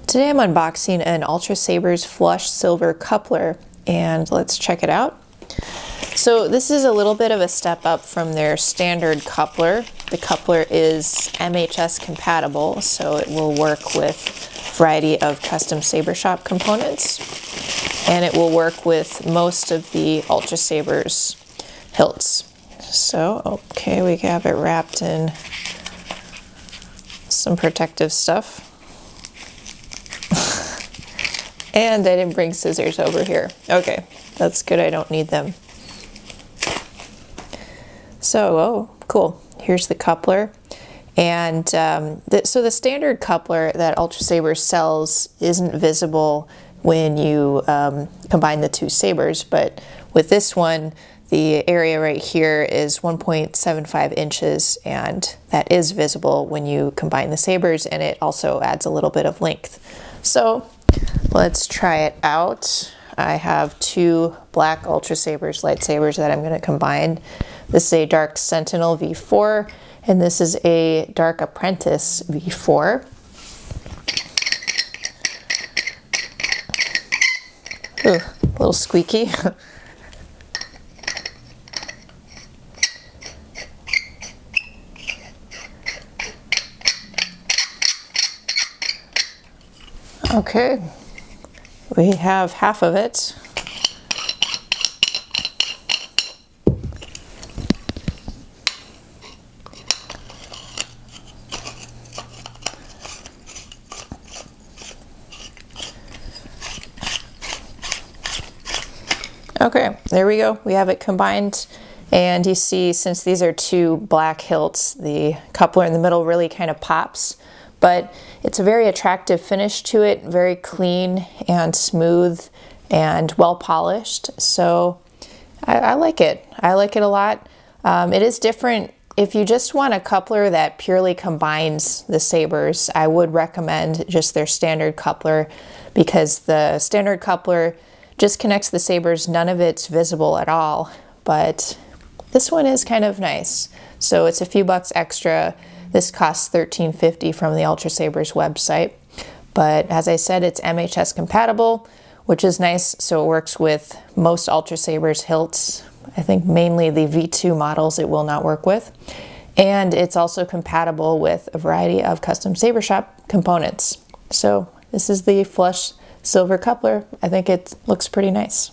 Today I'm unboxing an Ultrasaber's Flush Silver Coupler, and let's check it out. So this is a little bit of a step up from their standard coupler. The coupler is MHS compatible, so it will work with a variety of custom saber shop components, and it will work with most of the Ultrasaber's hilts. So, okay, we have it wrapped in some protective stuff. And I didn't bring scissors over here. Okay, that's good, I don't need them. So, oh, cool. Here's the coupler. And so the standard coupler that Ultrasaber sells isn't visible when you combine the two sabers, but with this one, the area right here is 1.75 inches, and that is visible when you combine the sabers, and it also adds a little bit of length. So let's try it out. I have two black Ultrasabers lightsabers that I'm going to combine. This is a Dark Sentinel V4, and this is a Dark Apprentice V4. Ooh, a little squeaky. Okay, we have half of it. Okay, there we go. We have it combined. And you see, since these are two black hilts, the coupler in the middle really kind of pops. But it's a very attractive finish to it, very clean and smooth and well polished. So I like it. I like it a lot. It is different. If you just want a coupler that purely combines the sabers, I would recommend just their standard coupler, because the standard coupler just connects the sabers. None of it's visible at all, but this one is kind of nice. So it's a few bucks extra. This costs $13.50 from the Ultrasaber's website. But as I said, it's MHS compatible, which is nice. So it works with most Ultrasaber's hilts. I think mainly the V2 models it will not work with. And it's also compatible with a variety of custom saber shop components. So this is the Flush Silver Coupler. I think it looks pretty nice.